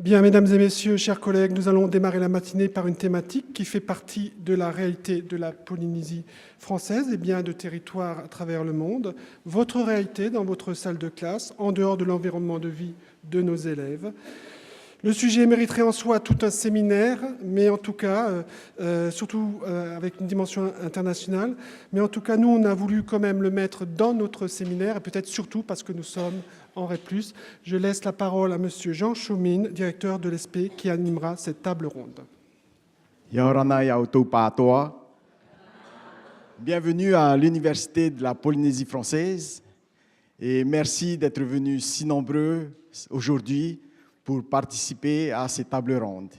Bien, mesdames et messieurs, chers collègues, nous allons démarrer la matinée par une thématique qui fait partie de la réalité de la Polynésie française et bien de territoires à travers le monde. Votre réalité dans votre salle de classe, en dehors de l'environnement de vie de nos élèves. Le sujet mériterait en soi tout un séminaire, mais en tout cas, surtout avec une dimension internationale. Mais en tout cas, nous, on a voulu quand même le mettre dans notre séminaire, et peut-être surtout parce que nous sommes en REP+. Je laisse la parole à Monsieur Jean Chaumine, directeur de l'ESP, qui animera cette table ronde. Bienvenue à l'Université de la Polynésie française et merci d'être venus si nombreux aujourd'hui pour participer à ces tables rondes.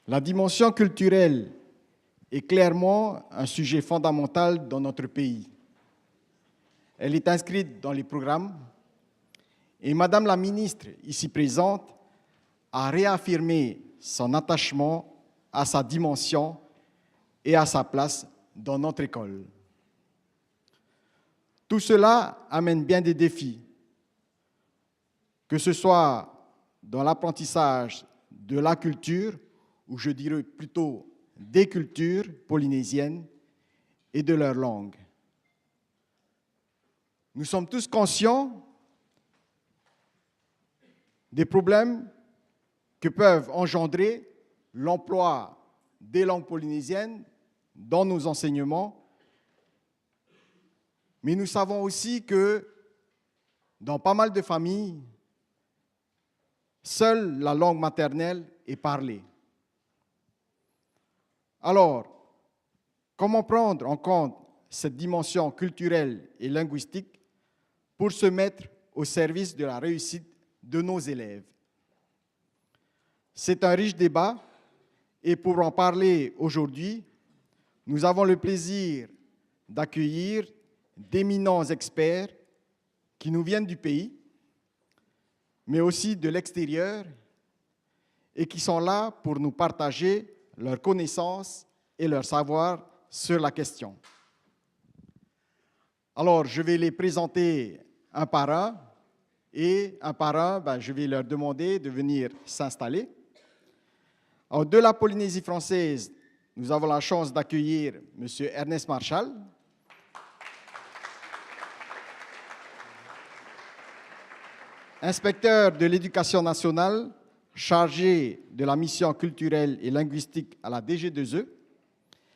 La dimension culturelle est clairement un sujet fondamental dans notre pays. Elle est inscrite dans les programmes et Madame la ministre, ici présente, a réaffirmé son attachement à sa dimension et à sa place dans notre école. Tout cela amène bien des défis, que ce soit dans l'apprentissage de la culture, ou je dirais plutôt des cultures polynésiennes et de leur langue. Nous sommes tous conscients des problèmes que peuvent engendrer l'emploi des langues polynésiennes dans nos enseignements. Mais nous savons aussi que dans pas mal de familles, seule la langue maternelle est parlée. Alors, comment prendre en compte cette dimension culturelle et linguistique pour se mettre au service de la réussite de nos élèves? C'est un riche débat et pour en parler aujourd'hui, nous avons le plaisir d'accueillir d'éminents experts qui nous viennent du pays, mais aussi de l'extérieur et qui sont là pour nous partager leurs connaissances et leur savoir sur la question. Alors, je vais les présenter un par un et un par un, je vais leur demander de venir s'installer. Alors, de la Polynésie française, nous avons la chance d'accueillir M. Ernest Marchal, inspecteur de l'éducation nationale, chargé de la mission culturelle et linguistique à la DG2E,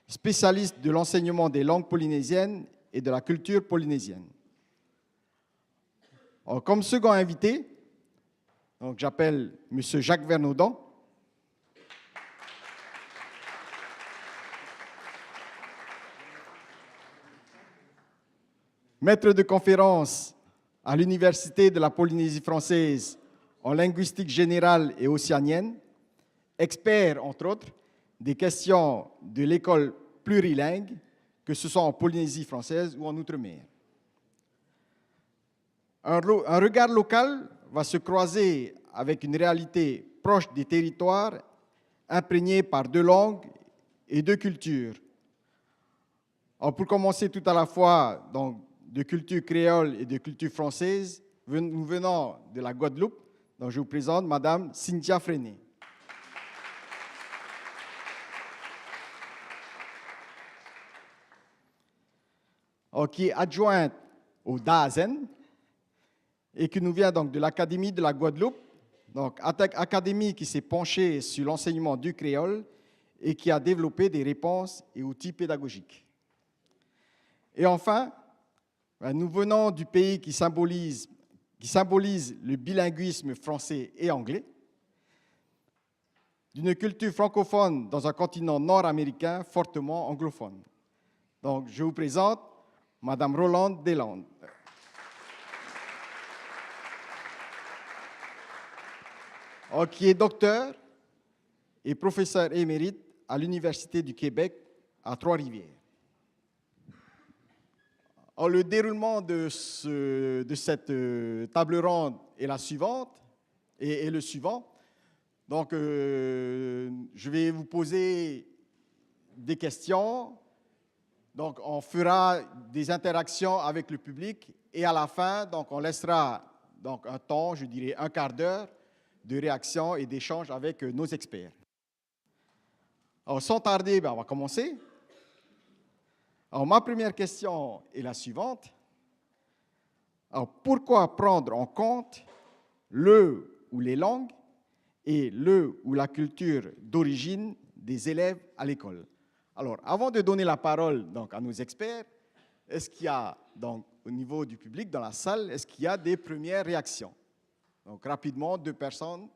spécialiste de l'enseignement des langues polynésiennes et de la culture polynésienne. Alors, comme second invité, j'appelle M. Jacques Vernaudan, maître de conférence à l'Université de la Polynésie française en linguistique générale et océanienne, expert, entre autres, des questions de l'école plurilingue, que ce soit en Polynésie française ou en Outre-mer. Un regard local va se croiser avec une réalité proche des territoires, imprégnée par deux langues et deux cultures. Alors pour commencer tout à la fois donc, de culture créole et de culture française, nous venons de la Guadeloupe. Donc, je vous présente Madame Cynthia Freinet. Qui est adjointe au DAZEN et qui nous vient donc de l'Académie de la Guadeloupe. Donc, académie qui s'est penchée sur l'enseignement du créole et qui a développé des réponses et outils pédagogiques. Et enfin, nous venons du pays qui symbolise le bilinguisme français et anglais, d'une culture francophone dans un continent nord-américain fortement anglophone. Donc, je vous présente Madame Rolande Deslandes. Qui est docteur et professeur émérite à l'Université du Québec à Trois-Rivières. Alors, le déroulement de cette table ronde est la suivante et le suivant. Donc, je vais vous poser des questions. Donc, on fera des interactions avec le public et à la fin, donc, on laissera donc, un temps, je dirais un quart d'heure, de réaction et d'échange avec nos experts. Alors, sans tarder, on va commencer. Alors, ma première question est la suivante. Alors, pourquoi prendre en compte le ou les langues et le ou la culture d'origine des élèves à l'école? Alors, avant de donner la parole donc, à nos experts, est-ce qu'il y a, donc, au niveau du public, dans la salle, est-ce qu'il y a des premières réactions? Donc, rapidement, 2 personnes.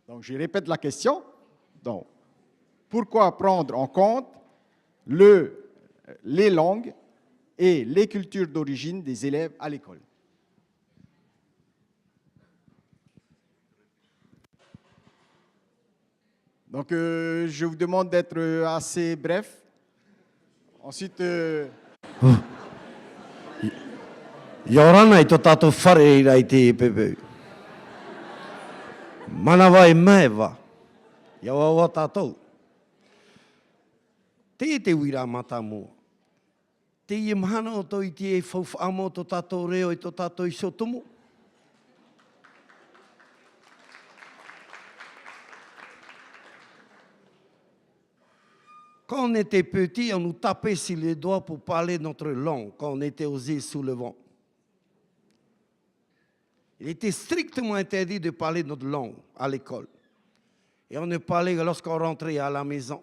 Donc, je répète la question. Donc, pourquoi prendre en compte les langues et les cultures d'origine des élèves à l'école? Donc, je vous demande d'être assez bref. Ensuite, Yorana i tō tātou whare i rei te pepe. Manawa e maewa. Ia wawa tātou. Te wira mata mua. Te i mahana o tō i te e whauwhaamo tō tātou reo i tō tātou i sotomo. Quand on était petit, on nous tapait sur les doigts pour parler notre langue, quand on était aux îles sous le vent. Il était strictement interdit de parler notre langue à l'école. Et on ne parlait que lorsqu'on rentrait à la maison,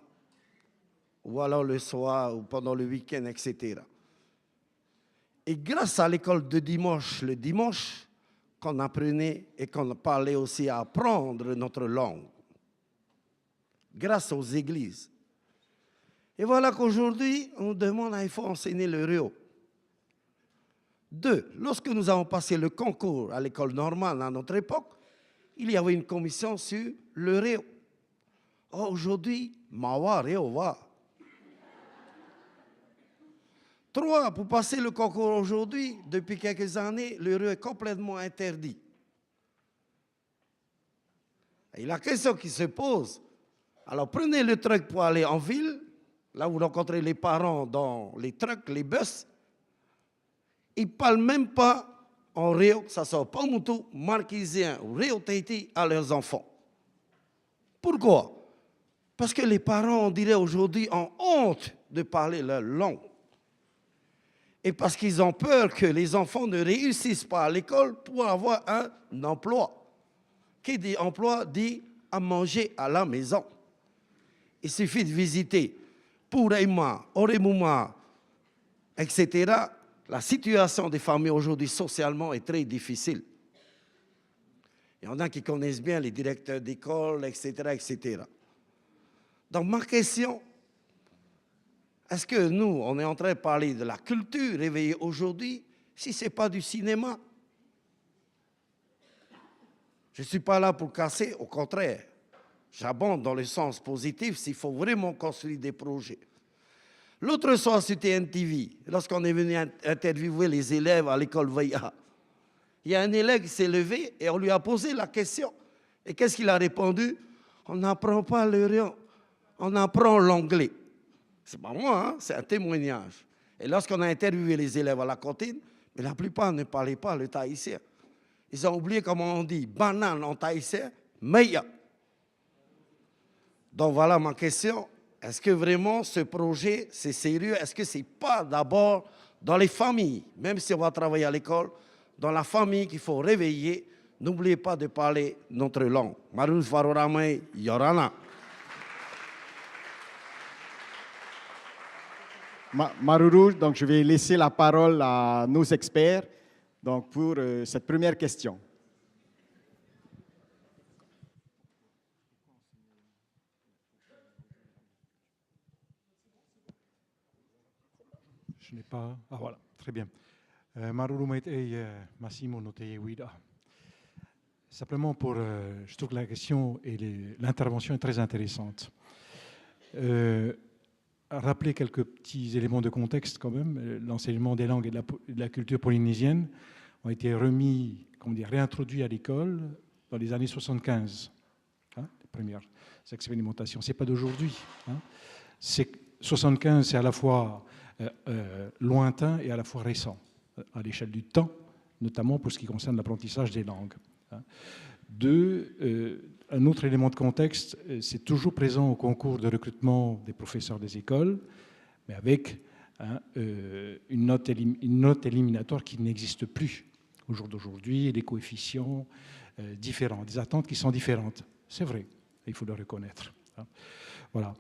ou alors le soir, ou pendant le week-end, etc. Et grâce à l'école de dimanche, le dimanche, qu'on apprenait et qu'on parlait aussi à apprendre notre langue. Grâce aux églises. Et voilà qu'aujourd'hui, on nous demande qu'il faut enseigner le réo. 2. Lorsque nous avons passé le concours à l'école normale à notre époque, il y avait une commission sur le réo. Oh, aujourd'hui, mawa réo va. 3. Pour passer le concours aujourd'hui, depuis quelques années, le réo est complètement interdit. Et la question qui se pose, alors prenez le truck pour aller en ville. Là, vous rencontrez les parents dans les trucks, les bus. Ils ne parlent même pas en réo, que ce soit Paumotu, Marquisien ou Réo Tahiti à leurs enfants. Pourquoi? Parce que les parents, on dirait aujourd'hui, ont honte de parler leur langue. Et parce qu'ils ont peur que les enfants ne réussissent pas à l'école pour avoir un emploi. Qui dit emploi dit à manger à la maison. Il suffit de visiter Pureima, Oremuma, etc. La situation des familles aujourd'hui socialement est très difficile. Il y en a qui connaissent bien les directeurs d'école, etc., etc. Donc ma question, est-ce que nous, on est en train de parler de la culture réveillée aujourd'hui, si ce n'est pas du cinéma? Je ne suis pas là pour casser, au contraire. J'abonde dans le sens positif s'il faut vraiment construire des projets. L'autre soir, c'était NTV, lorsqu'on est venu interviewer les élèves à l'école VIA. Il y a un élève qui s'est levé et on lui a posé la question. Et qu'est-ce qu'il a répondu? On n'apprend pas le réo, on apprend l'anglais. C'est pas moi, hein? C'est un témoignage. Et lorsqu'on a interviewé les élèves à la cantine, mais la plupart ne parlaient pas le tahitien. Ils ont oublié comment on dit banane en tahitien, meia. Donc voilà ma question. Est-ce que vraiment ce projet, c'est sérieux? Est-ce que ce n'est pas d'abord dans les familles, même si on va travailler à l'école, dans la famille qu'il faut réveiller? N'oubliez pas de parler notre langue. Marus Varorame Yorana. Maruru, donc je vais laisser la parole à nos experts donc pour cette première question. Je n'ai pas... Ah voilà, très bien. Maruru Maitei Massimo Notei Wida. Simplement pour... je trouve que la question et l'intervention est très intéressante. Rappeler quelques petits éléments de contexte quand même. L'enseignement des langues et de la culture polynésienne ont été remis, comment dire, réintroduits à l'école dans les années 75. Hein, les premières expérimentations. Ce n'est pas d'aujourd'hui. Hein. 75, c'est à la fois lointain et à la fois récent, à l'échelle du temps, notamment pour ce qui concerne l'apprentissage des langues. Deux, un autre élément de contexte, c'est toujours présent au concours de recrutement des professeurs des écoles, mais avec une note éliminatoire qui n'existe plus au jour d'aujourd'hui, des coefficients différents, des attentes qui sont différentes. C'est vrai, il faut le reconnaître. Voilà.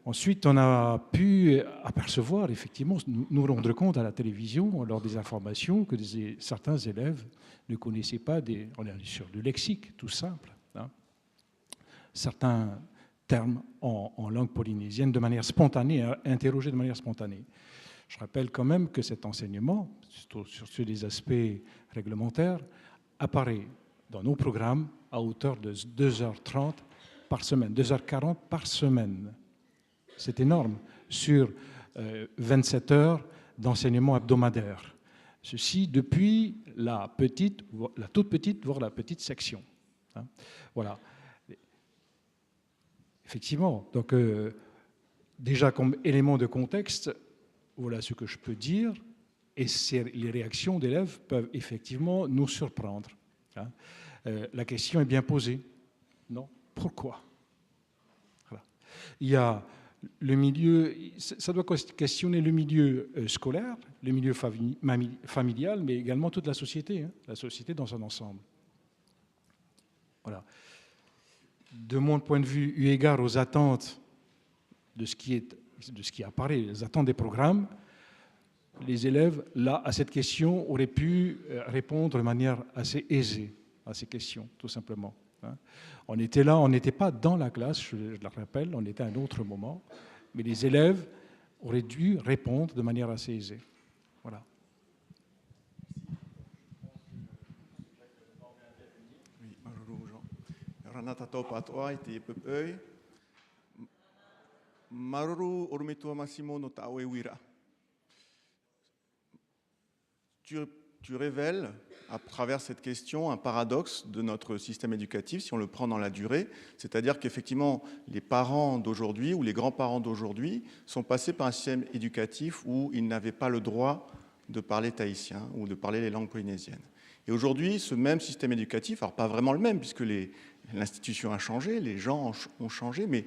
Ensuite, on a pu apercevoir, effectivement, nous rendre compte à la télévision, lors des informations, que certains élèves ne connaissaient pas, on est sur du lexique, tout simple, certains termes en langue polynésienne de manière spontanée, interrogés de manière spontanée. Je rappelle quand même que cet enseignement, sur des aspects réglementaires, apparaît dans nos programmes à hauteur de 2h30 par semaine, 2h40 par semaine. C'est énorme, sur 27 heures d'enseignement hebdomadaire. Ceci depuis la toute petite, voire la petite section. Voilà. Effectivement, donc déjà comme élément de contexte, voilà ce que je peux dire, et les réactions d'élèves peuvent effectivement nous surprendre. La question est bien posée. Non, pourquoi? Voilà. Il y a le milieu, ça doit questionner le milieu scolaire, le milieu familial, mais également toute la société dans son ensemble. Voilà. De mon point de vue, eu égard aux attentes de ce qui apparaît, les attentes des programmes, les élèves, là, à cette question, auraient pu répondre de manière assez aisée à ces questions, tout simplement. On était là, on n'était pas dans la classe, je le rappelle, on était à un autre moment, mais les élèves auraient dû répondre de manière assez aisée. Voilà. Oui, Maruru Jean. Ranata topa atoa i te pepei. Maruru orumetua Massimo no tawe wira. Tu révèles, à travers cette question, un paradoxe de notre système éducatif, si on le prend dans la durée, c'est-à-dire qu'effectivement, les parents d'aujourd'hui ou les grands-parents d'aujourd'hui sont passés par un système éducatif où ils n'avaient pas le droit de parler tahitien ou de parler les langues polynésiennes. Et aujourd'hui, ce même système éducatif, alors pas vraiment le même, puisque l'institution a changé, les gens ont changé, mais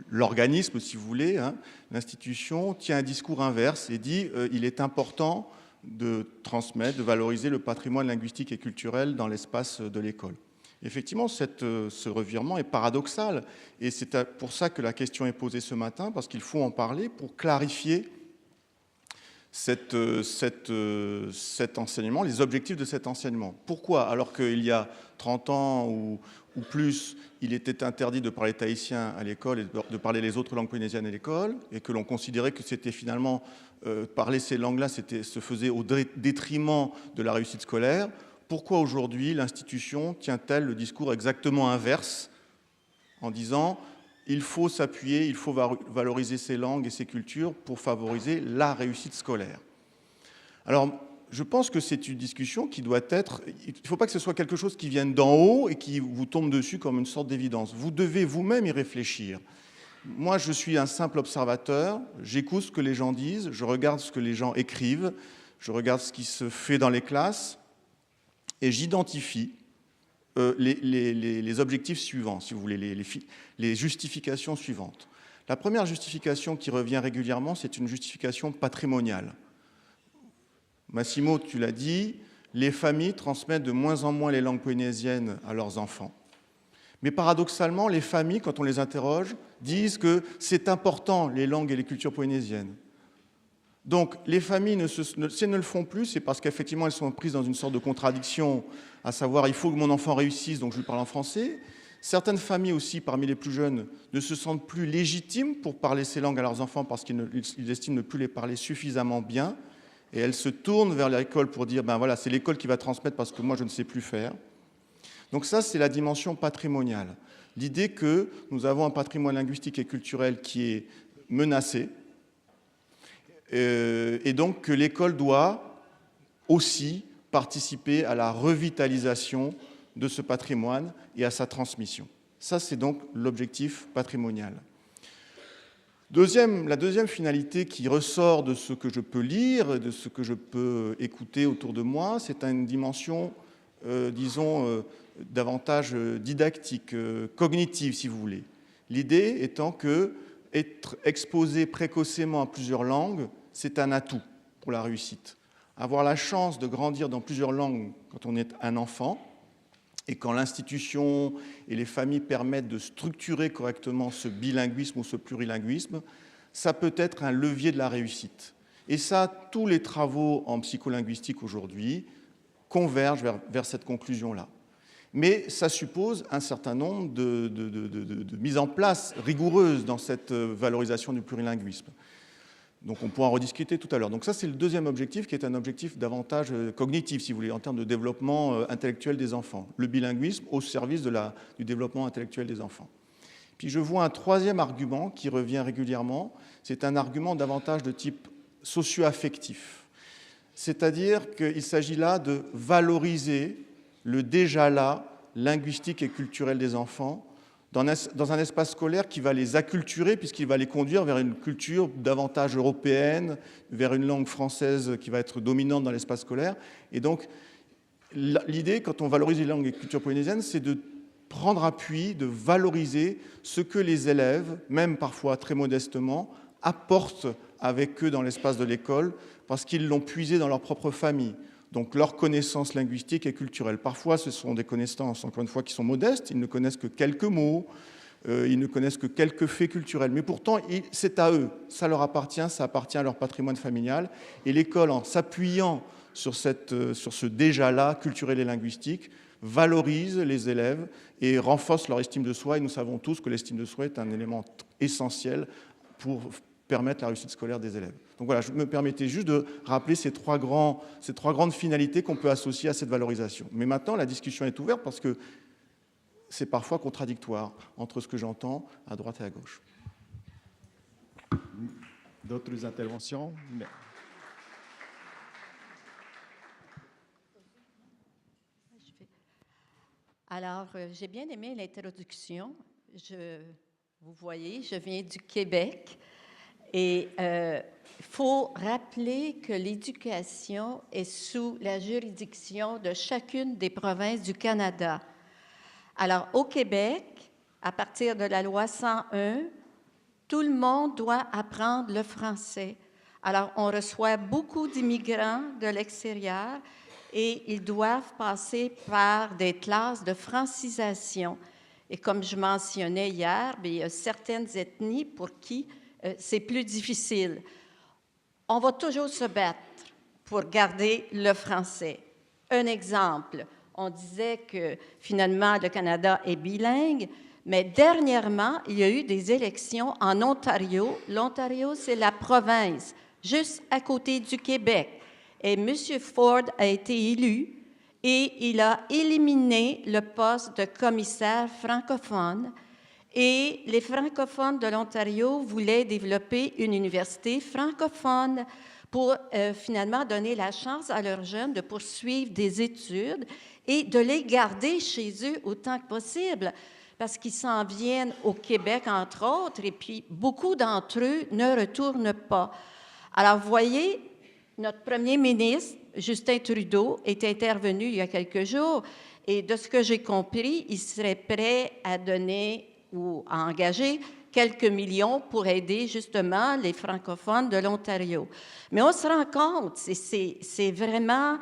l'organisme, si vous voulez, l'institution tient un discours inverse et dit il est important de transmettre, de valoriser le patrimoine linguistique et culturel dans l'espace de l'école. Effectivement, ce revirement est paradoxal et c'est pour ça que la question est posée ce matin, parce qu'il faut en parler pour clarifier cet enseignement, les objectifs de cet enseignement. Pourquoi? Alors qu'il y a 30 ans ou plus, il était interdit de parler tahitien à l'école et de parler les autres langues polynésiennes à l'école, et que l'on considérait que c'était finalement parler ces langues-là, se faisait au détriment de la réussite scolaire. Pourquoi aujourd'hui l'institution tient-elle le discours exactement inverse en disant il faut s'appuyer, il faut valoriser ces langues et ces cultures pour favoriser la réussite scolaire? Alors, je pense que c'est une discussion qui doit être... Il ne faut pas que ce soit quelque chose qui vienne d'en haut et qui vous tombe dessus comme une sorte d'évidence. Vous devez vous-même y réfléchir. Moi, je suis un simple observateur, j'écoute ce que les gens disent, je regarde ce que les gens écrivent, je regarde ce qui se fait dans les classes et j'identifie les objectifs suivants, si vous voulez, les justifications suivantes. La première justification qui revient régulièrement, c'est une justification patrimoniale. Massimo, tu l'as dit, les familles transmettent de moins en moins les langues polynésiennes à leurs enfants. Mais paradoxalement, les familles, quand on les interroge, disent que c'est important, les langues et les cultures polynésiennes. Donc, les familles, si elles ne le font plus, c'est parce qu'effectivement, elles sont prises dans une sorte de contradiction, à savoir, il faut que mon enfant réussisse, donc je lui parle en français. Certaines familles aussi, parmi les plus jeunes, ne se sentent plus légitimes pour parler ces langues à leurs enfants parce qu'ils estiment ne plus les parler suffisamment bien. Et elles se tournent vers l'école pour dire, ben voilà, c'est l'école qui va transmettre parce que moi, je ne sais plus faire. Donc ça, c'est la dimension patrimoniale. L'idée que nous avons un patrimoine linguistique et culturel qui est menacé, et donc que l'école doit aussi participer à la revitalisation de ce patrimoine et à sa transmission. Ça, c'est donc l'objectif patrimonial. La deuxième finalité qui ressort de ce que je peux lire, de ce que je peux écouter autour de moi, c'est une dimension, disons, davantage didactique, cognitive, si vous voulez. L'idée étant que être exposé précocement à plusieurs langues, c'est un atout pour la réussite. Avoir la chance de grandir dans plusieurs langues quand on est un enfant, et quand l'institution et les familles permettent de structurer correctement ce bilinguisme ou ce plurilinguisme, ça peut être un levier de la réussite. Et ça, tous les travaux en psycholinguistique aujourd'hui convergent vers cette conclusion-là. Mais ça suppose un certain nombre de mises en place rigoureuses dans cette valorisation du plurilinguisme. Donc on pourra en rediscuter tout à l'heure. Donc ça, c'est le deuxième objectif, qui est un objectif davantage cognitif, si vous voulez, en termes de développement intellectuel des enfants. Le bilinguisme au service du développement intellectuel des enfants. Puis je vois un troisième argument qui revient régulièrement. C'est un argument davantage de type socio-affectif. C'est-à-dire qu'il s'agit là de valoriser le déjà là linguistique et culturel des enfants dans un espace scolaire qui va les acculturer, puisqu'il va les conduire vers une culture davantage européenne, vers une langue française qui va être dominante dans l'espace scolaire. Et donc, l'idée, quand on valorise les langues et cultures polynésiennes, c'est de prendre appui, de valoriser ce que les élèves, même parfois très modestement, apportent avec eux dans l'espace de l'école, parce qu'ils l'ont puisé dans leur propre famille. Donc leurs connaissances linguistiques et culturelles. Parfois, ce sont des connaissances, encore une fois, qui sont modestes. Ils ne connaissent que quelques mots, ils ne connaissent que quelques faits culturels. Mais pourtant, c'est à eux, ça leur appartient, ça appartient à leur patrimoine familial. Et l'école, en s'appuyant sur ce déjà-là, culturel et linguistique, valorise les élèves et renforce leur estime de soi. Et nous savons tous que l'estime de soi est un élément essentiel pour permettre la réussite scolaire des élèves. Donc voilà, je me permettais juste de rappeler ces trois grandes finalités qu'on peut associer à cette valorisation. Mais maintenant, la discussion est ouverte parce que c'est parfois contradictoire entre ce que j'entends à droite et à gauche. D'autres interventions? Alors, j'ai bien aimé l'introduction. Vous voyez, je viens du Québec. Et il faut rappeler que l'éducation est sous la juridiction de chacune des provinces du Canada. Alors, au Québec, à partir de la loi 101, tout le monde doit apprendre le français. Alors, on reçoit beaucoup d'immigrants de l'extérieur et ils doivent passer par des classes de francisation. Et comme je mentionnais hier, il y a certaines ethnies pour qui c'est plus difficile. On va toujours se battre pour garder le français. Un exemple, on disait que finalement le Canada est bilingue, mais dernièrement, il y a eu des élections en Ontario. L'Ontario, c'est la province, juste à côté du Québec. Et M. Ford a été élu et il a éliminé le poste de commissaire francophone. Et les francophones de l'Ontario voulaient développer une université francophone pour finalement donner la chance à leurs jeunes de poursuivre des études et de les garder chez eux autant que possible, parce qu'ils s'en viennent au Québec, entre autres, et puis beaucoup d'entre eux ne retournent pas. Alors, vous voyez, notre premier ministre, Justin Trudeau, est intervenu il y a quelques jours, et de ce que j'ai compris, il serait prêt à donner ou à engager quelques millions pour aider justement les francophones de l'Ontario. Mais on se rend compte, c'est vraiment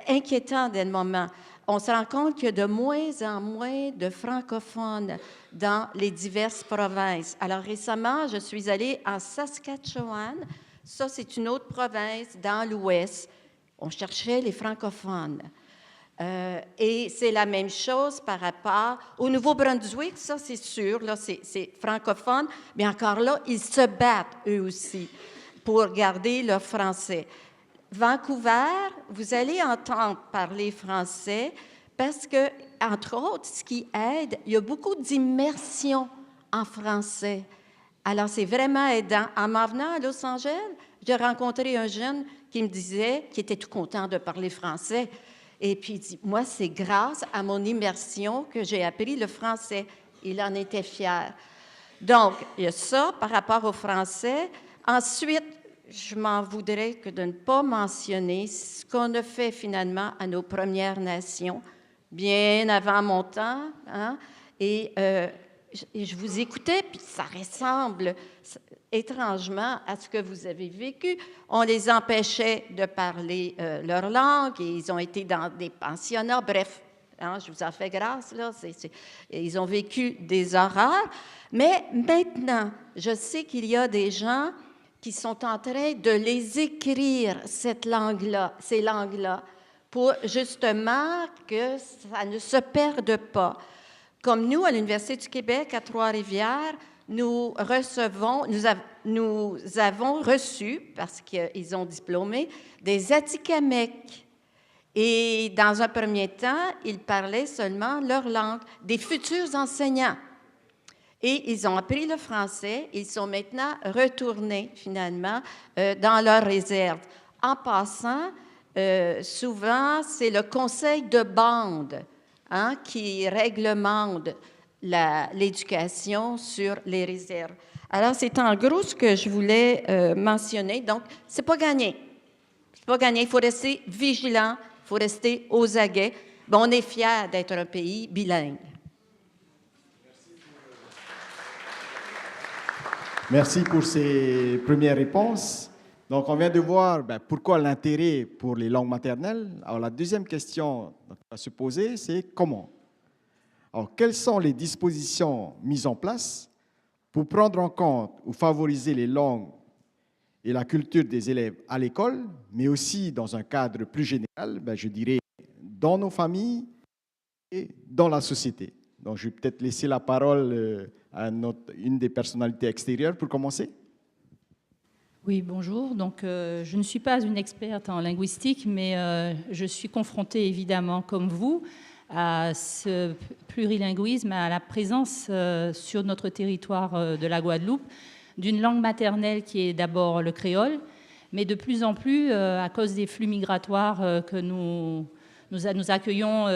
inquiétant dès le moment, on se rend compte qu'il y a de moins en moins de francophones dans les diverses provinces. Alors récemment, je suis allée en Saskatchewan, ça c'est une autre province dans l'Ouest, on cherchait les francophones. Et c'est la même chose par rapport au Nouveau-Brunswick, ça c'est sûr, là c'est francophone, mais encore là, ils se battent eux aussi pour garder leur français. Vancouver, vous allez entendre parler français parce que, entre autres, ce qui aide, il y a beaucoup d'immersion en français. Alors c'est vraiment aidant. En m'en venant à Los Angeles, j'ai rencontré un jeune qui me disait qu'il était tout content de parler français. Et puis, il dit, moi, c'est grâce à mon immersion que j'ai appris le français. Il en était fier. Donc, il y a ça par rapport au français. Ensuite, je m'en voudrais que de ne pas mentionner ce qu'on a fait finalement à nos Premières Nations, bien avant mon temps, hein? Et je vous écoutais, puis ça ressemble étrangement à ce que vous avez vécu. On les empêchait de parler leur langue, et ils ont été dans des pensionnats, bref, hein, je vous en fais grâce, là, ils ont vécu des horreurs. Mais maintenant, je sais qu'il y a des gens qui sont en train de les écrire, cette langue-là, ces langues-là, pour justement que ça ne se perde pas. Comme nous, à l'Université du Québec, à Trois-Rivières, nous avons reçu, parce qu'ils ont diplômé, des Atikamekw. Et dans un premier temps, ils parlaient seulement leur langue, des futurs enseignants. Et ils ont appris le français, ils sont maintenant retournés finalement dans leur réserve. En passant, souvent, c'est le conseil de bande, hein, qui réglemente l'éducation sur les réserves. Alors, c'est en gros ce que je voulais mentionner. Donc, c'est pas gagné. C'est pas gagné. Il faut rester vigilant, il faut rester aux aguets. Bon, on est fiers d'être un pays bilingue. Merci pour ces premières réponses. Donc, on vient de voir pourquoi l'intérêt pour les langues maternelles. Alors, la deuxième question à se poser, c'est comment? Alors, quelles sont les dispositions mises en place pour prendre en compte ou favoriser les langues et la culture des élèves à l'école, mais aussi dans un cadre plus général, je dirais, dans nos familles et dans la société? Donc, je vais peut-être laisser la parole à une des personnalités extérieures pour commencer. Oui, bonjour. Donc, je ne suis pas une experte en linguistique, mais je suis confrontée évidemment, comme vous, à ce plurilinguisme, à la présence sur notre territoire de la Guadeloupe d'une langue maternelle qui est d'abord le créole, mais de plus en plus, à cause des flux migratoires que nous accueillons.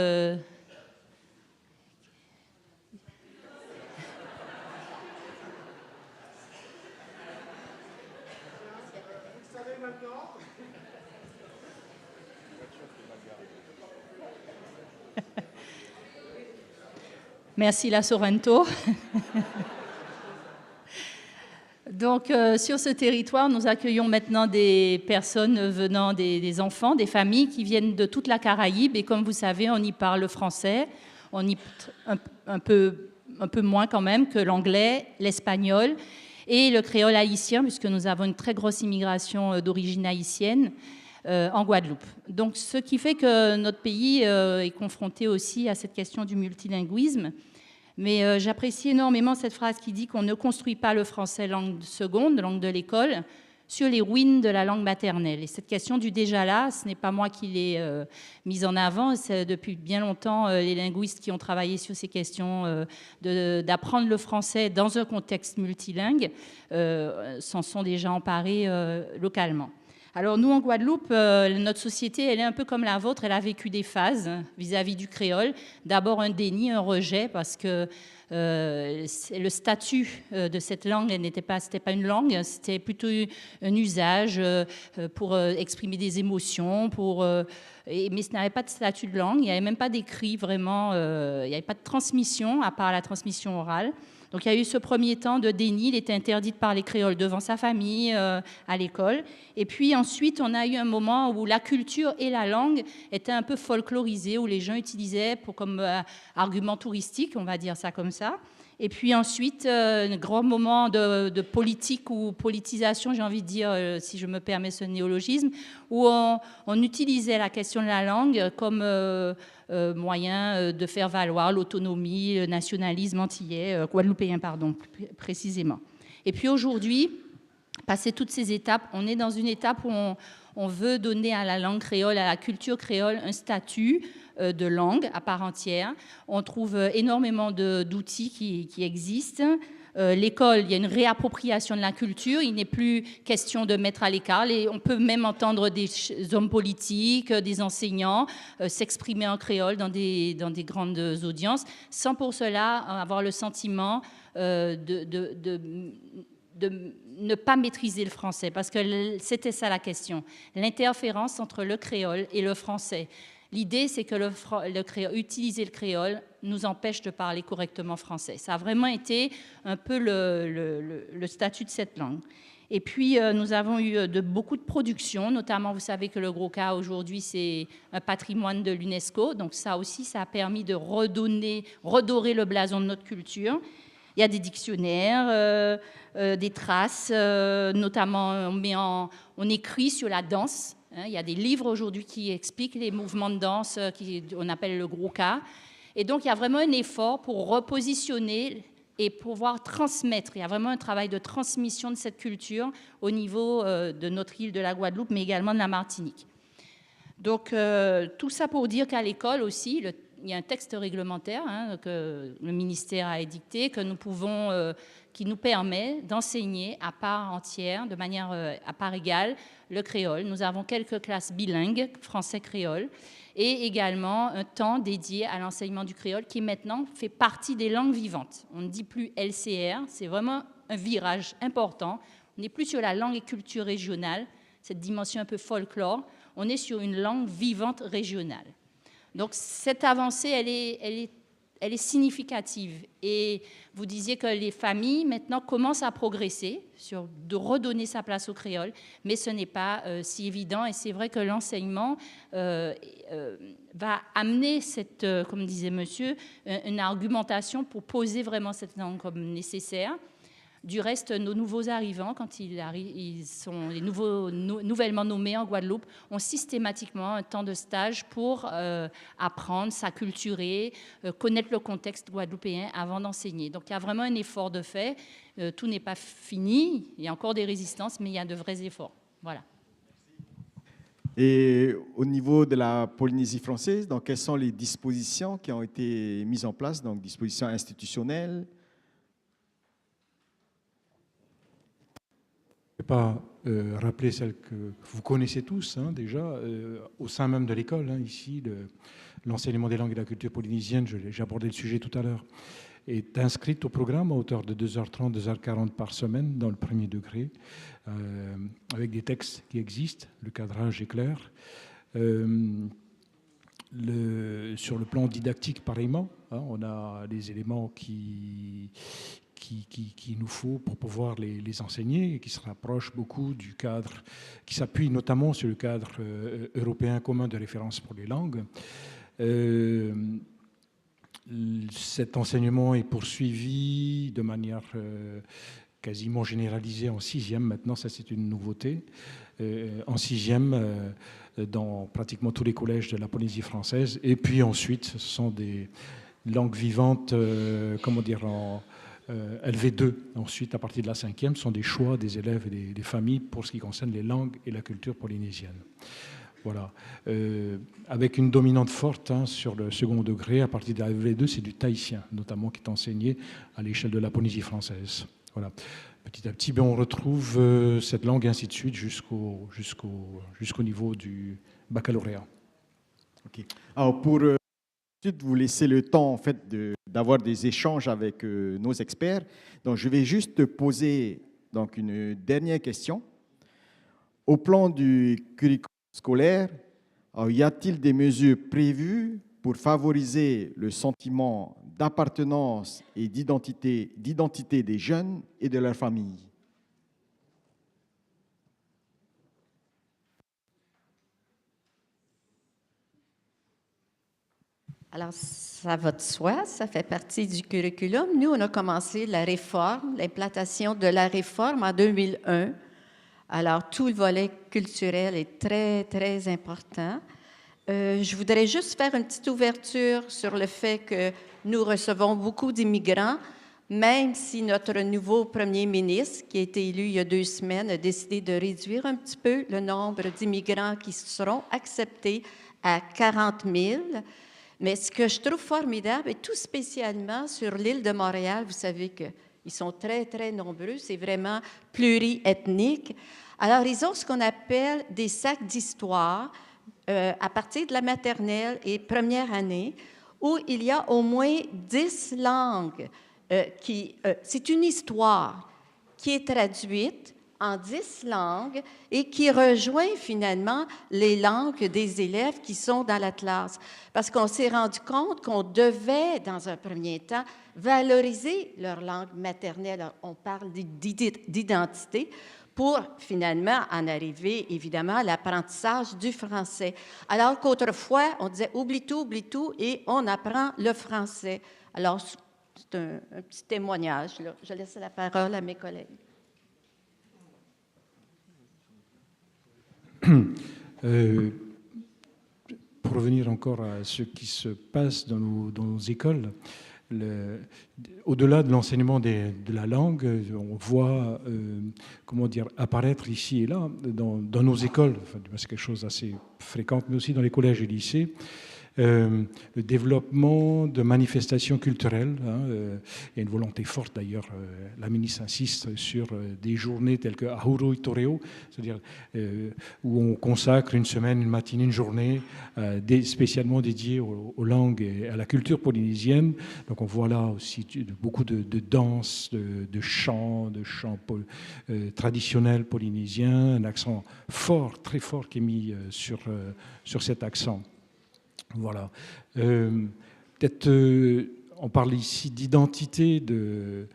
Merci, la Sorrento. Donc, sur ce territoire, nous accueillons maintenant des personnes venant des enfants, des familles qui viennent de toute la Caraïbe. Et comme vous savez, on y parle le français, on y un peu moins quand même que l'anglais, l'espagnol et le créole haïtien, puisque nous avons une très grosse immigration d'origine haïtienne en Guadeloupe. Donc, ce qui fait que notre pays est confronté aussi à cette question du multilinguisme. Mais j'apprécie énormément cette phrase qui dit qu'on ne construit pas le français langue seconde, langue de l'école, sur les ruines de la langue maternelle. Et cette question du déjà là, ce n'est pas moi qui l'ai mise en avant. C'est depuis bien longtemps les linguistes qui ont travaillé sur ces questions d'apprendre le français dans un contexte multilingue s'en sont déjà emparés localement. Alors nous, en Guadeloupe, notre société, elle est un peu comme la vôtre, elle a vécu des phases vis-à-vis du créole. D'abord un déni, un rejet, parce que le statut de cette langue, c'était pas une langue, c'était plutôt un usage pour exprimer des émotions, mais ce n'avait pas de statut de langue, il n'y avait même pas d'écrit vraiment, il n'y avait pas de transmission, à part la transmission orale. Donc il y a eu ce premier temps de déni, il était interdit de parler créole devant sa famille, à l'école. Et puis ensuite, on a eu un moment où la culture et la langue étaient un peu folklorisées, où les gens utilisaient comme argument touristique, on va dire ça comme ça. Et puis ensuite, un grand moment de politique ou politisation, j'ai envie de dire, si je me permets ce néologisme, où on utilisait la question de la langue comme moyen de faire valoir l'autonomie, le nationalisme antillais, guadeloupéen, pardon, plus précisément. Et puis aujourd'hui, passé toutes ces étapes, on est dans une étape où on veut donner à la langue créole, à la culture créole, un statut de langue à part entière. On trouve énormément d'outils qui existent. l'école, il y a une réappropriation de la culture, il n'est plus question de mettre à l'écart. On peut même entendre des hommes politiques, des enseignants s'exprimer en créole dans des grandes audiences, sans pour cela avoir le sentiment de ne pas maîtriser le français, parce que c'était ça la question, l'interférence entre le créole et le français. L'idée, c'est que utiliser le créole nous empêche de parler correctement français. Ça a vraiment été un peu le statut de cette langue. Et puis, nous avons eu beaucoup de productions, notamment, vous savez que le Gros Cas, aujourd'hui, c'est un patrimoine de l'UNESCO. Donc, ça aussi, ça a permis de redorer le blason de notre culture. Il y a des dictionnaires, des traces, notamment, on écrit sur la danse. Il y a des livres aujourd'hui qui expliquent les mouvements de danse qu'on appelle le Gros Cas. Et donc, il y a vraiment un effort pour repositionner et pouvoir transmettre. Il y a vraiment un travail de transmission de cette culture au niveau de notre île de la Guadeloupe, mais également de la Martinique. Donc, tout ça pour dire qu'à l'école aussi, il y a un texte réglementaire que le ministère a édicté, qui nous permet d'enseigner à part entière, de manière à part égale, le créole. Nous avons quelques classes bilingues, français-créole, et également un temps dédié à l'enseignement du créole qui maintenant fait partie des langues vivantes. On ne dit plus LCR, c'est vraiment un virage important. On n'est plus sur la langue et culture régionale, cette dimension un peu folklore, on est sur une langue vivante régionale. Donc cette avancée, elle est significative. Et vous disiez que les familles, maintenant, commencent à progresser de redonner sa place au créole, mais ce n'est pas si évident. Et c'est vrai que l'enseignement va amener comme disait monsieur, une argumentation pour poser vraiment cette langue comme nécessaire. Du reste, nos nouveaux arrivants, quand ils sont nouvellement nommés en Guadeloupe, ont systématiquement un temps de stage pour apprendre, s'acculturer, connaître le contexte guadeloupéen avant d'enseigner. Donc il y a vraiment un effort de fait. Tout n'est pas fini, il y a encore des résistances, mais il y a de vrais efforts. Voilà. Et au niveau de la Polynésie française, donc, quelles sont les dispositions qui ont été mises en place, donc dispositions institutionnelles? Je ne vais pas rappeler celles que vous connaissez tous déjà, au sein même de l'école, ici, l'enseignement des langues et de la culture polynésienne, j'ai abordé le sujet tout à l'heure, est inscrite au programme à hauteur de 2h30, 2h40 par semaine dans le premier degré, avec des textes qui existent, le cadrage est clair. Sur le plan didactique, pareillement, on a des éléments qu'il nous faut pour pouvoir les enseigner et qui se rapprochent beaucoup du cadre, qui s'appuie notamment sur le cadre européen commun de référence pour les langues. Cet enseignement est poursuivi de manière quasiment généralisée en 6e. Maintenant, ça c'est une nouveauté. En 6e, dans pratiquement tous les collèges de la Polynésie française. Et puis ensuite, ce sont des langues vivantes, en LV2. Ensuite, à partir de la 5e, ce sont des choix des élèves et des familles pour ce qui concerne les langues et la culture polynésienne. Voilà. Avec une dominante forte sur le second degré, à partir de la LV2, c'est du tahitien, notamment, qui est enseigné à l'échelle de la Polynésie française. Voilà. Petit à petit, on retrouve cette langue, ainsi de suite, jusqu'au niveau du baccalauréat. Okay. Alors, pour vous laisser le temps, en fait, d'avoir des échanges avec nos experts, donc je vais juste te poser donc, une dernière question. Au plan du curriculum scolaire, y a-t-il des mesures prévues pour favoriser le sentiment d'appartenance et d'identité des jeunes et de leurs familles? Alors, ça va de soi, ça fait partie du curriculum. Nous, on a commencé la réforme, l'implantation de la réforme en 2001. Alors, tout le volet culturel est très, très important. Je voudrais juste faire une petite ouverture sur le fait que nous recevons beaucoup d'immigrants, même si notre nouveau premier ministre, qui a été élu il y a 2 semaines, a décidé de réduire un petit peu le nombre d'immigrants qui seront acceptés à 40 000. Mais ce que je trouve formidable, et tout spécialement sur l'île de Montréal, vous savez qu'il Ils sont très, très nombreux. C'est vraiment pluriethnique. Alors, ils ont ce qu'on appelle des sacs d'histoire à partir de la maternelle et première année, où il y a au moins 10 langues. C'est une histoire qui est traduite en 10 langues et qui rejoint finalement les langues des élèves qui sont dans la classe. Parce qu'on s'est rendu compte qu'on devait, dans un premier temps, valoriser leur langue maternelle. Alors, on parle d'identité pour finalement en arriver, évidemment, à l'apprentissage du français. Alors qu'autrefois, on disait « oublie tout » et on apprend le français. Alors, c'est un petit témoignage, là. Je laisse la parole à mes collègues. Pour revenir encore à ce qui se passe dans nos écoles, au-delà de l'enseignement de la langue, on voit apparaître ici et là, dans nos écoles, enfin, c'est quelque chose d'assez fréquent, mais aussi dans les collèges et lycées, le développement de manifestations culturelles. Il y a une volonté forte d'ailleurs, la ministre insiste sur des journées telles que Ahuru i Toreo, c'est-à-dire où on consacre une semaine, une matinée, une journée spécialement dédiée aux langues et à la culture polynésienne. Donc on voit là aussi beaucoup de danse, de chants traditionnels polynésiens, un accent fort, très fort qui est mis sur cet accent. Voilà. Peut-être, on parle ici d'identité de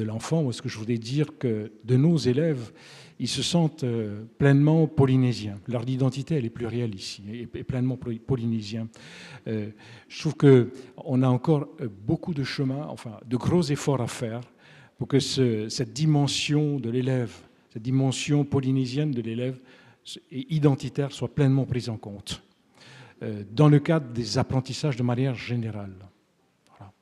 l'enfant. Moi, ce que je voudrais dire, que de nos élèves, ils se sentent pleinement polynésiens. Leur identité, elle est plurielle ici, et pleinement polynésiens. Je trouve qu'on a encore beaucoup de chemin, enfin, de gros efforts à faire pour que cette dimension de l'élève, cette dimension polynésienne de l'élève et identitaire soit pleinement prise en compte dans le cadre des apprentissages de manière générale. Voilà.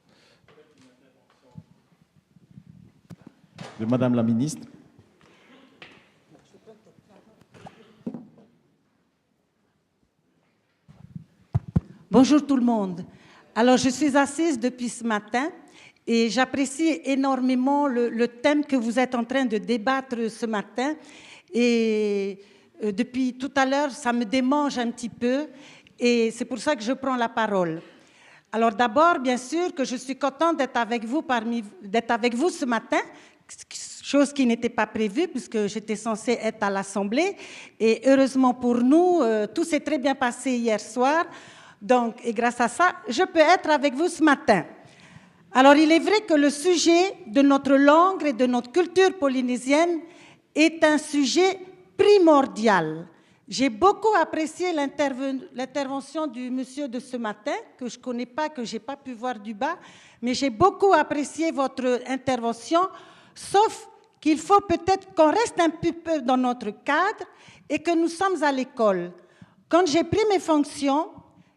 De Madame la ministre. Bonjour tout le monde. Alors, je suis assise depuis ce matin et j'apprécie énormément le thème que vous êtes en train de débattre ce matin. Et depuis tout à l'heure, ça me démange un petit peu. Et c'est pour ça que je prends la parole. Alors d'abord, bien sûr, que je suis contente d'être avec vous ce matin, chose qui n'était pas prévue puisque j'étais censée être à l'Assemblée. Et heureusement pour nous, tout s'est très bien passé hier soir. Donc, et grâce à ça, je peux être avec vous ce matin. Alors, il est vrai que le sujet de notre langue et de notre culture polynésienne est un sujet primordial. J'ai beaucoup apprécié l'intervention du monsieur de ce matin, que je ne connais pas, que je n'ai pas pu voir du bas, mais j'ai beaucoup apprécié votre intervention, sauf qu'il faut peut-être qu'on reste un peu dans notre cadre et que nous sommes à l'école. Quand j'ai pris mes fonctions,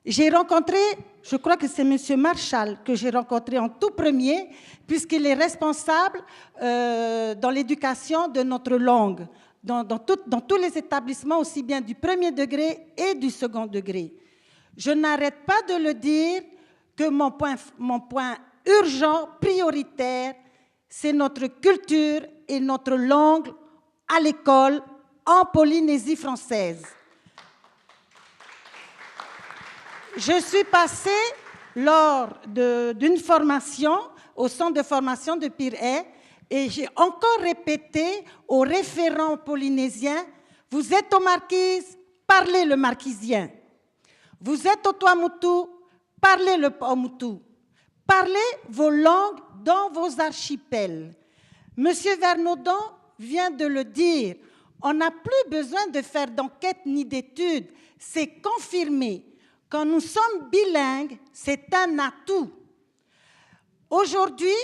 j'ai rencontré, je crois que c'est monsieur Marshall que j'ai rencontré en tout premier, puisqu'il est responsable dans l'éducation de notre langue. Dans tous les établissements, aussi bien du premier degré et du second degré. Je n'arrête pas de le dire que mon point urgent, prioritaire, c'est notre culture et notre langue à l'école en Polynésie française. Je suis passée lors d'une formation au centre de formation de Pirée. Et j'ai encore répété aux référents polynésiens, vous êtes aux Marquises, parlez le marquisien. Vous êtes au Tuamotu, parlez le Paumotu. Parlez vos langues dans vos archipels. Monsieur Vernaudon vient de le dire, on n'a plus besoin de faire d'enquête ni d'études, c'est confirmé. Quand nous sommes bilingues, c'est un atout. Aujourd'hui,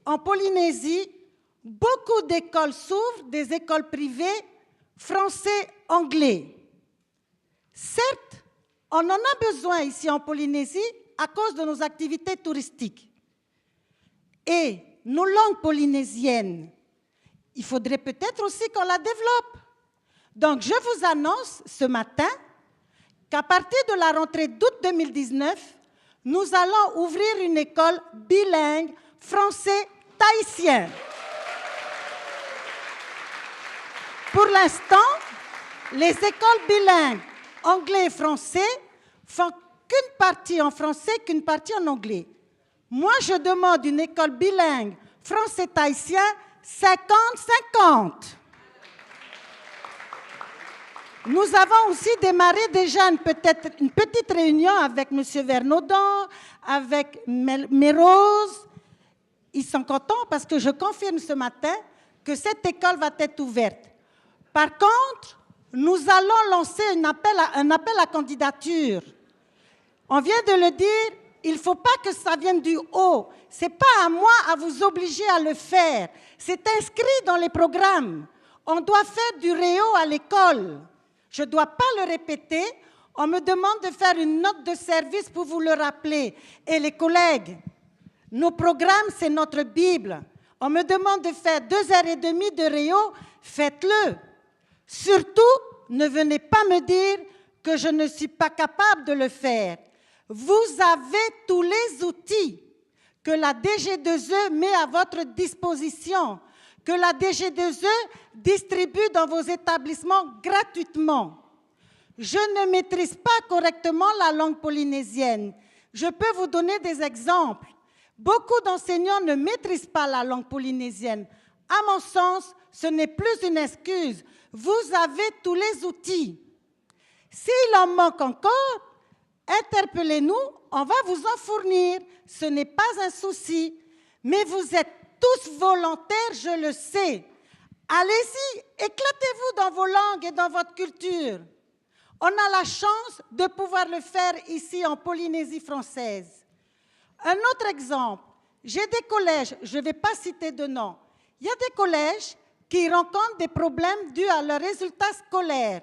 en Polynésie, beaucoup d'écoles s'ouvrent, des écoles privées, français-anglais. Certes, on en a besoin ici en Polynésie à cause de nos activités touristiques. Et nos langues polynésiennes, il faudrait peut-être aussi qu'on la développe. Donc, je vous annonce ce matin qu'à partir de la rentrée d'août 2019, nous allons ouvrir une école bilingue français-tahitien. pour l'instant, les écoles bilingues anglais et français font qu'une partie en français, qu'une partie en anglais. Moi, je demande une école bilingue français-tahitien 50-50. Nous avons aussi démarré déjà une petite réunion avec M. Vernaudan, avec Mérose. Ils sont contents parce que je confirme ce matin que cette école va être ouverte. Par contre, nous allons lancer un appel à candidature. On vient de le dire, il ne faut pas que ça vienne du haut. Ce n'est pas à moi à vous obliger à le faire. C'est inscrit dans les programmes. On doit faire du réo à l'école. Je ne dois pas le répéter. On me demande de faire une note de service pour vous le rappeler. Et les collègues, nos programmes, c'est notre Bible. On me demande de faire 2h30 de réo, faites-le. Surtout, ne venez pas me dire que je ne suis pas capable de le faire. Vous avez tous les outils que la DG2E met à votre disposition, que la DG2E distribue dans vos établissements gratuitement. Je ne maîtrise pas correctement la langue polynésienne. Je peux vous donner des exemples. Beaucoup d'enseignants ne maîtrisent pas la langue polynésienne. À mon sens, ce n'est plus une excuse. Vous avez tous les outils. S'il en manque encore, interpellez-nous, on va vous en fournir. Ce n'est pas un souci. Mais vous êtes tous volontaires, je le sais. Allez-y, éclatez-vous dans vos langues et dans votre culture. On a la chance de pouvoir le faire ici en Polynésie française. Un autre exemple, j'ai des collèges, je ne vais pas citer de nom, il y a des collèges qui rencontrent des problèmes dus à leurs résultats scolaires.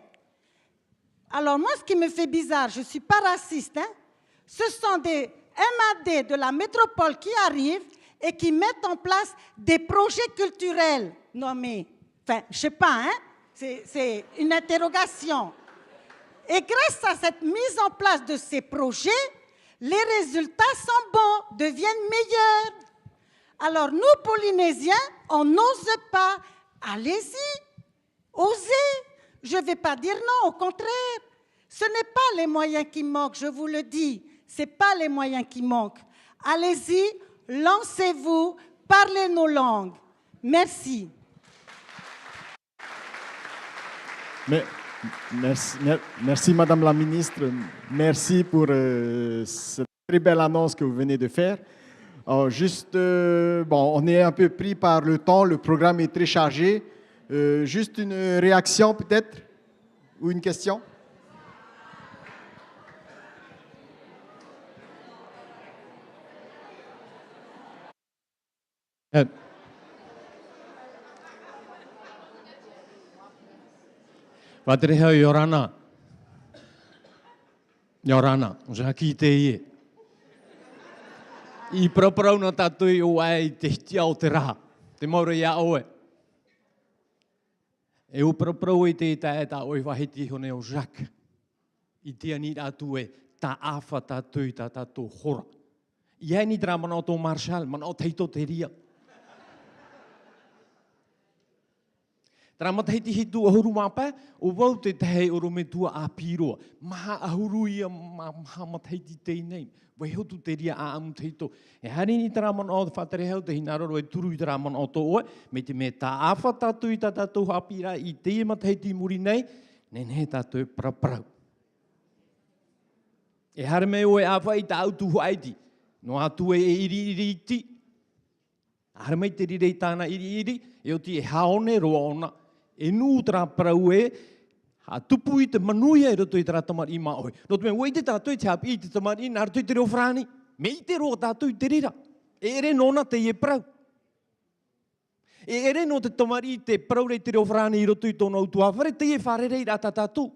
Alors moi, ce qui me fait bizarre, je ne suis pas raciste, hein, ce sont des MAD de la métropole qui arrivent et qui mettent en place des projets culturels. Non mais, enfin, je ne sais pas, hein, c'est une interrogation. Et grâce à cette mise en place de ces projets, les résultats sont bons, deviennent meilleurs. Alors nous, Polynésiens, on n'ose pas. Allez-y, osez. Je ne vais pas dire non, au contraire. Ce n'est pas les moyens qui manquent, je vous le dis. Ce n'est pas les moyens qui manquent. Allez-y, lancez-vous, parlez nos langues. Merci. Merci, Madame la Ministre. Merci pour cette très belle annonce que vous venez de faire. Alors, on est un peu pris par le temps, le programme est très chargé. Juste une réaction peut-être ou une question? Wadreha Yorana. Yorana, Jaki te ie. I proprau no tatui o ai te hiti au te raha. Te maura ia oe. E o proprau i te ita e ta oi wahiti hone o Jacques. I tia ni atu e ta awha tatui ta tatu hora. I ai ni tra mana o tō Marshall, mana o teito te ria. Tara matahiti hitu ahuru mapa, o wau te tahe oro me tua a piroa. Maha ahuru ia maha matahiti te nei. Wai hotu te ria a amu teito. E hari ni tara mana o whatarehau te hinaroro e turu i tara mana o tō oe. Me te me tā awha tātou i tā tātou hapira i te matahiti muri nei. Nen he tātou praprau. E hare me oe awha i tā autu huaiti. No atu e iri iti. Hare mei te rirei tāna iri. E o ti e haone roa ona. E nū tara parau e, ha tupu i te manuia e roto i tara tamari i maoi. No te mea, oi te tātou i te hapi i te tamari i nā roto i te reo whrani. Me i te roa tātou i te rira. E ere nona te i e parau. E ere no te tamari i te parau rei te reo whrani i roto i tōna utu awhare, te i e wharerei rata tātou.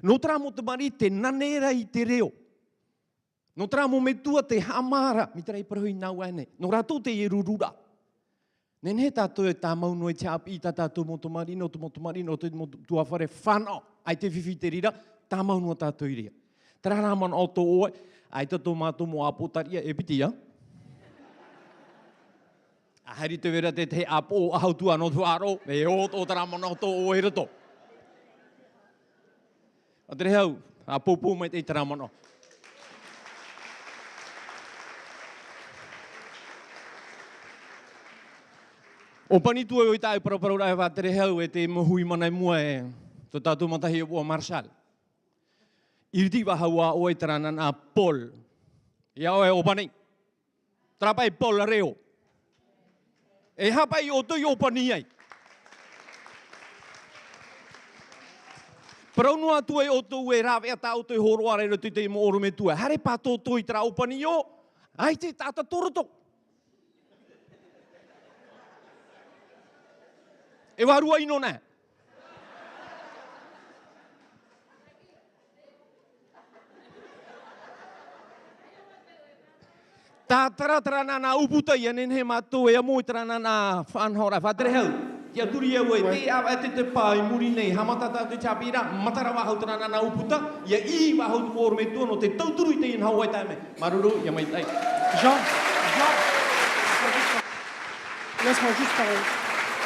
No tara mo te mari te nanera i te reo. No tara mo me tua te hamara, mi tara i parau i nau ane. No rato te i rurura. Nen he tātou e tā maunu e te api i tā tātou motomari, no te motomari, no te tuawhare whanau. Ai te whiwhi te rira, tā maunu a tātou iria. Tara raman o tō oe, ai tato mātou mo apotaria, e piti, Ahari te vera te te apo ahau tu anō tu aro, me o tō tara mono tō o e rato. A tere hau, a pōpō mai te tara mono. O pani tua o i tāu paraparau rai wā tere hau e te mohui manai mua e tō tātou matahi o Marshall. Iriti wa haua o e tarana nā Paul. Ia o e o pani. Trapai Paul reo. E hapai o tui o pani ai. Paraunua tu e o tu e rawe a tau tui horoa reira tui te mo oru me tua. Hare pato tui tra o pani o. Ai te tata toroto. E warua ino nā. Tā tara nā uputa ia nen he mātou e amoi tara nā whanhora whatere hau. Kia turi au e te awa e te pāi muri nei hamatata te chapira matara wahau tara nā uputa ia I wahau tu mōru me tuano te tauturu I te in hau ai taime. Maruru, ia mai tai. Jean, laisse-moi juste parler.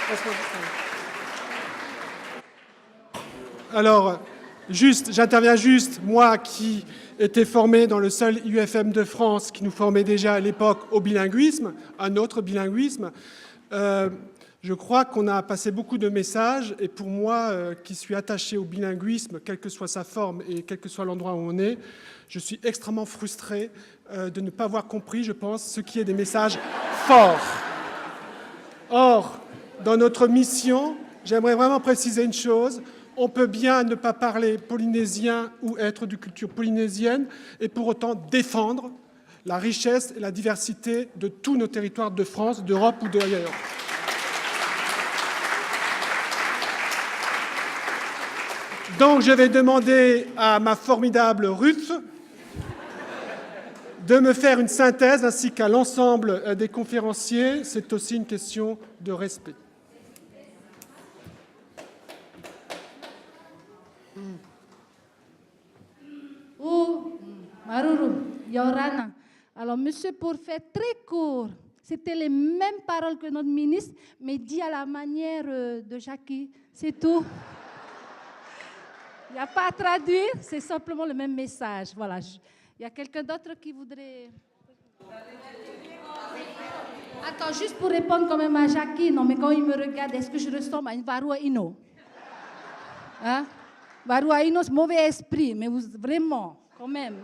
Laisse-moi juste parler. Alors, j'interviens juste, moi qui étais formé dans le seul UFM de France, qui nous formait déjà à l'époque au bilinguisme, un autre bilinguisme. Je crois qu'on a passé beaucoup de messages, et pour moi, qui suis attaché au bilinguisme, quelle que soit sa forme et quel que soit l'endroit où on est, je suis extrêmement frustré de ne pas avoir compris, je pense, ce qui est des messages forts. Or, dans notre mission, j'aimerais vraiment préciser une chose. On peut bien ne pas parler polynésien ou être de culture polynésienne et pour autant défendre la richesse et la diversité de tous nos territoires de France, d'Europe ou d'ailleurs. Donc je vais demander à ma formidable Ruth de me faire une synthèse ainsi qu'à l'ensemble des conférenciers. C'est aussi une question de respect. Oh, Maruru, Yorana. Alors, monsieur, pour faire très court, c'était les mêmes paroles que notre ministre, mais dit à la manière de Jackie. C'est tout. Il n'y a pas à traduire, c'est simplement le même message. Voilà. Il y a quelqu'un d'autre qui voudrait... Attends, juste pour répondre quand même à Jackie. Non, mais quand il me regarde, est-ce que je ressemble à une Varua Ino? Hein? Varua Ino, c'est mauvais esprit, mais vous, vraiment, quand même.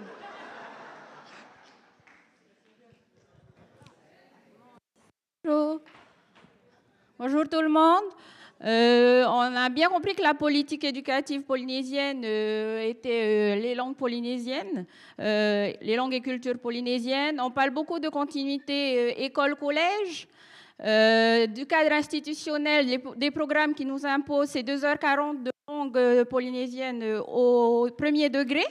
Bonjour. Bonjour tout le monde. On a bien compris que la politique éducative polynésienne était les langues polynésiennes, les langues et cultures polynésiennes. On parle beaucoup de continuité école-collège, du cadre institutionnel, des programmes qui nous imposent ces 2h40 de langue polynésienne au premier degré,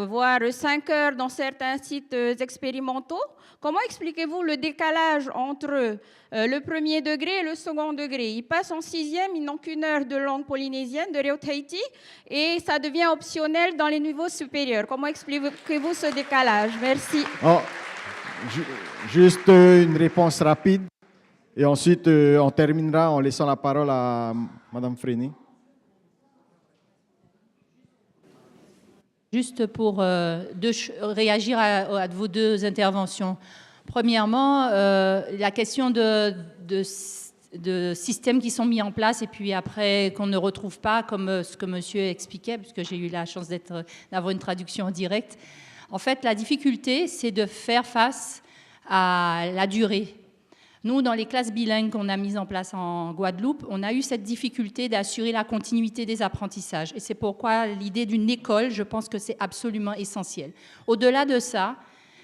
voire 5 heures dans certains sites expérimentaux. Comment expliquez-vous le décalage entre le premier degré et le second degré? Ils passent en 6e, ils n'ont qu'une heure de langue polynésienne, de Reo Tahiti, et ça devient optionnel dans les niveaux supérieurs. Comment expliquez-vous ce décalage? Merci. Oh, juste une réponse rapide, et ensuite on terminera en laissant la parole à Madame Freinet. Juste pour réagir à vos deux interventions. Premièrement, la question de systèmes qui sont mis en place et puis après qu'on ne retrouve pas, comme ce que monsieur expliquait, puisque j'ai eu la chance d'avoir une traduction en direct. En fait, la difficulté, c'est de faire face à la durée. Nous, dans les classes bilingues qu'on a mises en place en Guadeloupe, on a eu cette difficulté d'assurer la continuité des apprentissages. Et c'est pourquoi l'idée d'une école, je pense que c'est absolument essentiel. Au-delà de ça,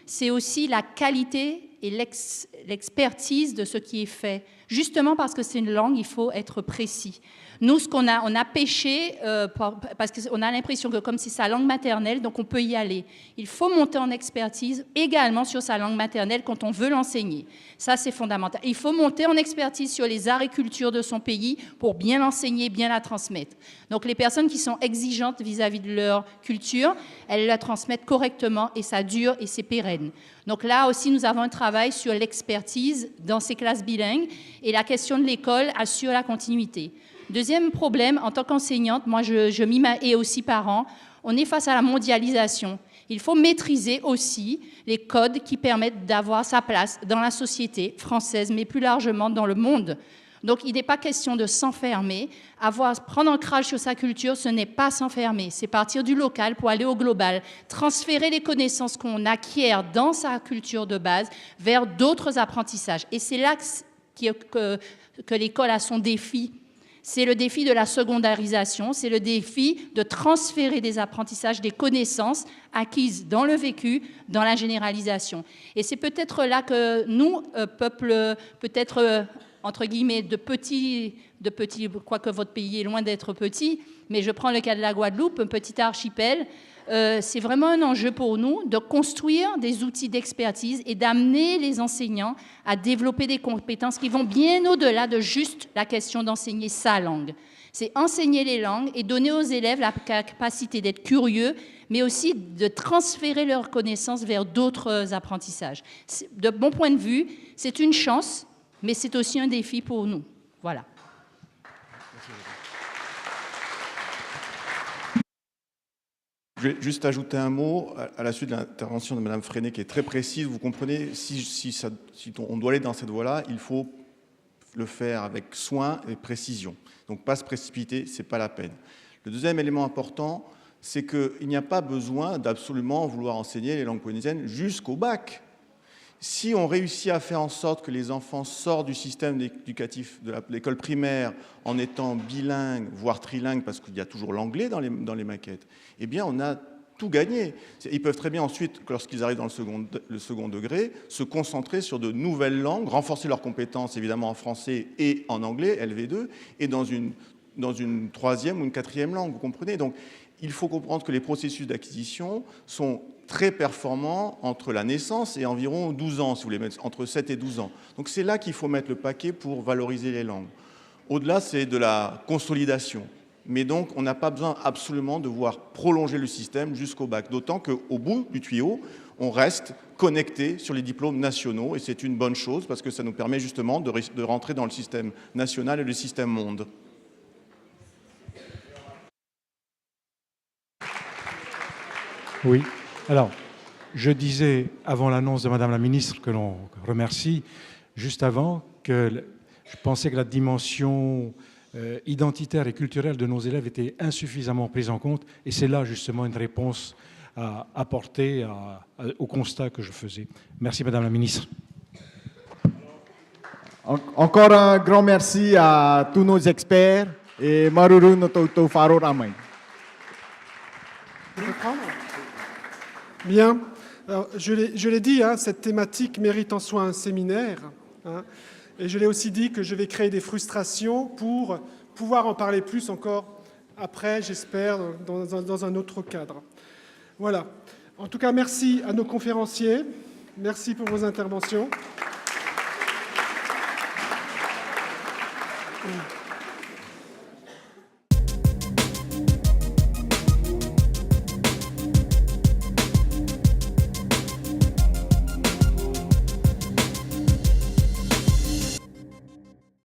c'est aussi la qualité et l'expertise de ce qui est fait. Justement parce que c'est une langue, il faut être précis. Nous, on a pêché parce qu'on a l'impression que comme c'est sa langue maternelle, donc on peut y aller. Il faut monter en expertise également sur sa langue maternelle quand on veut l'enseigner. Ça, c'est fondamental. Il faut monter en expertise sur les arts et cultures de son pays pour bien l'enseigner, bien la transmettre. Donc les personnes qui sont exigeantes vis-à-vis de leur culture, elles la transmettent correctement et ça dure et c'est pérenne. Donc là aussi, nous avons un travail sur l'expertise dans ces classes bilingues et la question de l'école assure la continuité. Deuxième problème, en tant qu'enseignante, moi je m'y mets et aussi parent, on est face à la mondialisation. Il faut maîtriser aussi les codes qui permettent d'avoir sa place dans la société française, mais plus largement dans le monde. Donc il n'est pas question de s'enfermer. Prendre ancrage sur sa culture, ce n'est pas s'enfermer, c'est partir du local pour aller au global, transférer les connaissances qu'on acquiert dans sa culture de base vers d'autres apprentissages. Et c'est là que l'école a son défi. C'est le défi de la secondarisation, c'est le défi de transférer des apprentissages, des connaissances acquises dans le vécu, dans la généralisation. Et c'est peut-être là que nous, peuple, peut-être entre guillemets de petits, quoique votre pays est loin d'être petit, mais je prends le cas de la Guadeloupe, un petit archipel, c'est vraiment un enjeu pour nous de construire des outils d'expertise et d'amener les enseignants à développer des compétences qui vont bien au-delà de juste la question d'enseigner sa langue. C'est enseigner les langues et donner aux élèves la capacité d'être curieux, mais aussi de transférer leurs connaissances vers d'autres apprentissages. De mon point de vue, c'est une chance, mais c'est aussi un défi pour nous. Voilà. Je vais juste ajouter un mot à la suite de l'intervention de Mme Freinet qui est très précise. Vous comprenez, si on doit aller dans cette voie-là, il faut le faire avec soin et précision. Donc pas se précipiter, ce n'est pas la peine. Le deuxième élément important, c'est qu'il n'y a pas besoin d'absolument vouloir enseigner les langues polynésiennes jusqu'au bac. Si on réussit à faire en sorte que les enfants sortent du système éducatif de l'école primaire en étant bilingues, voire trilingues, parce qu'il y a toujours l'anglais dans les maquettes, eh bien on a tout gagné. Ils peuvent très bien ensuite, lorsqu'ils arrivent dans le second degré, se concentrer sur de nouvelles langues, renforcer leurs compétences évidemment en français et en anglais, LV2, et dans une troisième ou une quatrième langue, vous comprenez? Donc il faut comprendre que les processus d'acquisition sont très performants entre la naissance et environ 12 ans, si vous voulez, entre 7 et 12 ans. Donc c'est là qu'il faut mettre le paquet pour valoriser les langues. Au-delà, c'est de la consolidation. Mais donc, on n'a pas besoin absolument de voir prolonger le système jusqu'au bac. D'autant qu'au bout du tuyau, on reste connecté sur les diplômes nationaux. Et c'est une bonne chose parce que ça nous permet justement de rentrer dans le système national et le système monde. Oui. Alors, je disais, avant l'annonce de Madame la Ministre, que l'on remercie, juste avant, que je pensais que la dimension identitaire et culturelle de nos élèves était insuffisamment prise en compte. Et c'est là, justement, une réponse à apporter au constat que je faisais. Merci, Madame la Ministre. Encore un grand merci à tous nos experts et Maruru Nototo Faro Ramay. Bien. Alors, je l'ai dit, hein, cette thématique mérite en soi un séminaire. Hein, et je l'ai aussi dit que je vais créer des frustrations pour pouvoir en parler plus encore après, j'espère, dans un autre cadre. Voilà. En tout cas, merci à nos conférenciers. Merci pour vos interventions.